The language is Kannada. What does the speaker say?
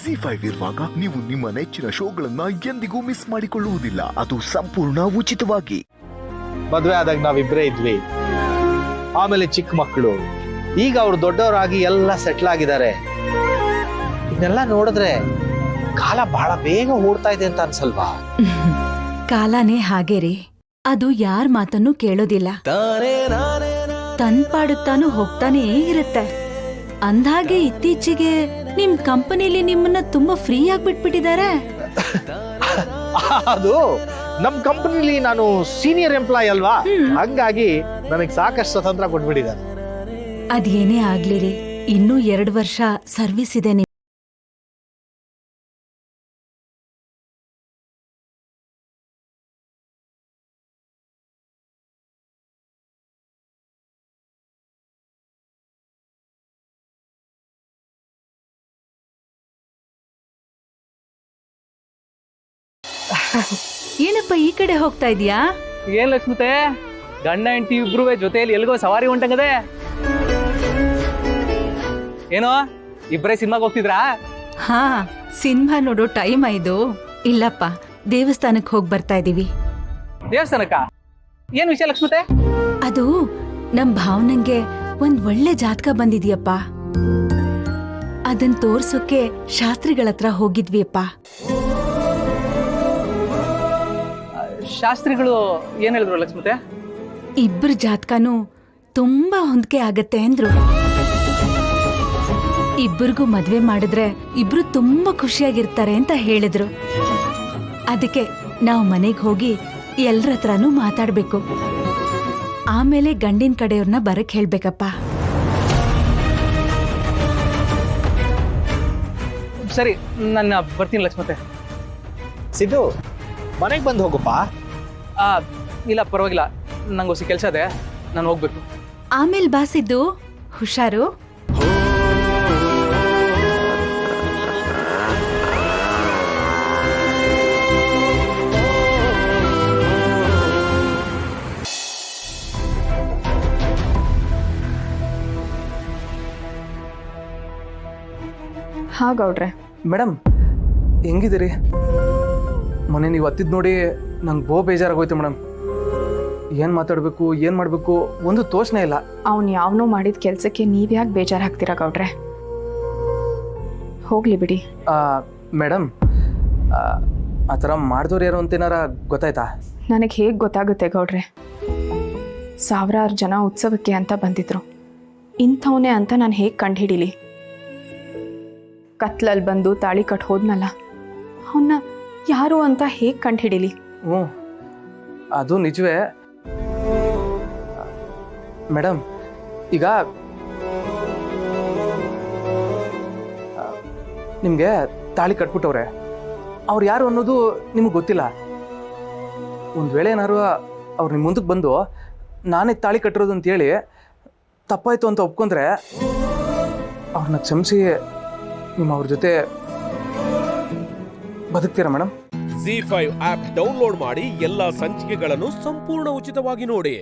ZEE5 ಇರುವಾಗ ನೀವು ನಿಮ್ಮ ನೆಚ್ಚಿನ ಶೋಗಳನ್ನ ಎಂದಿಗೂ ಮಿಸ್ ಮಾಡಿಕೊಳ್ಳುವುದಿಲ್ಲ. ಅದು ಸಂಪೂರ್ಣ ಉಚಿತವಾಗಿ. ಮದುವೆ ಆದಾಗ ನಾವಿಬ್ಬರೇ ಇದ್ವಿ. ಆಮೇಲೆ ಚಿಕ್ಕ ಮಕ್ಕಳು. ಈಗ ಅವ್ರು ದೊಡ್ಡವರಾಗಿ ಎಲ್ಲ ಸೆಟ್ಲ್ ಆಗಿದ್ದಾರೆ. ಇದನ್ನೆಲ್ಲ ನೋಡಿದ್ರೆ ಕಾಲ ಬಹಳ ಬೇಗ ಓಡ್ತಾ ಇದೆ ಅಂತ ಅನ್ಸಲ್ವಾ? ಕಾಲನೇ ಹಾಗೆ ರೀ. ಅದು ಯಾರ ಮಾತನ್ನು ಕೇಳೋದಿಲ್ಲ. ತನ್ ಪಾಡುತ್ತಾನು ಹೋಗ್ತಾನೇ ಇರುತ್ತೆ. ಅಂದ್ಹಾಗೆ ಇತ್ತೀಚೆಗೆ ನಿಮ್ ಕಂಪನಿಲಿ ನಿಮ್ಮನ್ನ ತುಂಬಾ ಫ್ರೀ ಆಗಿ ಬಿಟ್ಬಿಟ್ಟಿದ್ದಾರೆ. ಅದು ನಮ್ ಕಂಪನಿಲಿ ನಾನು ಸೀನಿಯರ್ ಎಂಪ್ಲಾಯ್ ಅಲ್ವಾ, ಹಂಗಾಗಿ ನನಗೆ ಸಾಕಷ್ಟು ಸ್ವತಂತ್ರ ಕೊಟ್ಬಿಟ್ಟಿದ್ದಾರೆ. ಅದೇನೇ ಆಗ್ಲಿರಿ, ಇನ್ನೂ 2 ವರ್ಷ ಸರ್ವಿಸ್ ಇದೆ. ಏನಪ್ಪ ಈ ಕಡೆ ಹೋಗ್ತಾ ಇದೀಯಾ? ಏನ್ ಲಕ್ಷ್ಮತೆ, ಗಂಡ ಹೆಂಡತಿ ಇಬ್ರು ಜೊತೆಯಲ್ಲಿ ಎಲ್ಗೋ ಸವಾರಿ ಹೊಂಟಂಗದೆ. ಏನೋ ಇಬ್ಬರೇ ಸಿನಿಮಾಗೆ ಹೋಗ್ತಿದ್ರಾ? ಹಾ, ಸಿನಿಮಾ ನೋಡೋ ಟೈಮ್ ಇದು. ಇಲ್ಲಪ್ಪ, ದೇವಸ್ಥಾನಕ್ಕೆ ಹೋಗಿ ಬರ್ತಾ ಇದೀವಿ. ದೇವಸ್ಥಾನಕ್ಕ? ಏನ್ ವಿಷಯ ಲಕ್ಷ್ಮತೆ? ಅದು ನಮ್ ಭಾವನಂಗೆ ಒಂದ್ ಒಳ್ಳೆ ಜಾತಕ ಬಂದಿದ್ಯಪ್ಪ. ಅದನ್ ತೋರ್ಸೋಕೆ ಶಾಸ್ತ್ರಿಗಳತ್ರ ಹೋಗಿದ್ವಿಯಪ್ಪ. ಶಾಸ್ತ್ರಿಗಳು ಏನ್ ಹೇಳಿದ್ರು ಲಕ್ಷ್ಮತೆ? ಇಬ್ಬರ ಜಾತಕನೂ ತುಂಬಾ ಹೊಂದಿಕೆ ಆಗತ್ತೆ ಅಂದ್ರು. ಇಬ್ಬರಿಗೂ ಮದ್ವೆ ಮಾಡಿದ್ರೆ ಇಬ್ರು ತುಂಬಾ ಖುಷಿಯಾಗಿರ್ತಾರೆ ಅಂತ ಹೇಳಿದ್ರು. ಅದಕ್ಕೆ ನಾವು ಮನೆಗ್ ಹೋಗಿ ಎಲ್ರ ಹತ್ರನೂ ಮಾತಾಡ್ಬೇಕು. ಆಮೇಲೆ ಗಂಡಿನ ಕಡೆಯವ್ರನ್ನ ಬರಕ್ ಹೇಳ್ಬೇಕಪ್ಪ. ಸರಿ, ನನ್ನ ಬರ್ತೀನಿ ಲಕ್ಷ್ಮತೆ. ಸಿದ್ದು, ಮನೆಗೆ ಬಂದು ಹೋಗಪ್ಪ. ಇಲ್ಲ ಪರವಾಗಿಲ್ಲ, ನಂಗೊಸಿ ಕೆಲಸ ಇದೆ, ನಾನು ಹೋಗ್ಬೇಕು. ಆಮೇಲೆ ಬಾಸಿದ್ದು ಹುಷಾರು. ಹಾ ಗೌಡ್ರೆ. ಮೇಡಮ್ ಹೆಂಗಿದ್ದೀರಿ? ಮೊನ್ನೆ ನೀವು ಹತ್ತಿದ್ ನೋಡಿ ನಂಗೆ ಬೇಜಾರಾಗೋಯ್ತು ಮೇಡಮ್. ಏನು ಮಾತಾಡಬೇಕು, ಏನು ಮಾಡಬೇಕು ಒಂದು ತೋಚನೆ ಇಲ್ಲ. ಅವ್ನು ಯಾವನೋ ಮಾಡಿದ ಕೆಲಸಕ್ಕೆ ನೀವ್ಯಾಕೆ ಬೇಜಾರಾಗ್ತೀರಾ ಗೌಡ್ರೆ? ಹೋಗ್ಲಿ ಬಿಡಿ. ಮೇಡಮ್, ಆ ಥರ ಮಾಡಿದವ್ರು ಯಾರು ಅಂತೇನಾರ ಗೊತ್ತಾಯ್ತಾ? ನನಗೆ ಹೇಗೆ ಗೊತ್ತಾಗುತ್ತೆ ಗೌಡ್ರೆ? ಸಾವಿರಾರು ಜನ ಉತ್ಸವಕ್ಕೆ ಅಂತ ಬಂದಿದ್ರು. ಇಂಥವನೇ ಅಂತ ನಾನು ಹೇಗೆ ಕಂಡುಹಿಡೀಲಿ? ಕತ್ಲಲ್ಲಿ ಬಂದು ತಾಳಿ ಕಟ್ ಹೋದ್ನಲ್ಲ, ಅವನ್ನ ಯಾರು ಅಂತ ಹೇಗೆ ಕಂಡುಹಿಡೀಲಿ? ಹ್ಞೂ, ಅದು ನಿಜವೇ ಮೇಡಮ್. ಈಗ ನಿಮಗೆ ತಾಳಿ ಕಟ್ಬಿಟ್ಟವ್ರೆ, ಅವ್ರು ಯಾರು ಅನ್ನೋದು ನಿಮಗೆ ಗೊತ್ತಿಲ್ಲ. ಒಂದು ವೇಳೆ ಏನಾರು ಅವ್ರು ನಿಮ್ಮ ಮುಂದಕ್ಕೆ ಬಂದು ನಾನೇ ತಾಳಿ ಕಟ್ಟಿರೋದು ಅಂತೇಳಿ ತಪ್ಪಾಯ್ತು ಅಂತ ಒಪ್ಕೊಂಡ್ರೆ ಅವ್ರನ್ನ ಕ್ಷಮಿಸಿ ನಿಮ್ಮ ಅವ್ರ ಜೊತೆ ಬದುಕ್ತೀರಾ ಮೇಡಮ್? ZEE5 ಆಪ್ ಡೌನ್ಲೋಡ್ ಮಾಡಿ ಎಲ್ಲಾ ಸಂಚಿಕೆಗಳನ್ನು ಸಂಪೂರ್ಣ ಉಚಿತವಾಗಿ ನೋಡಿ.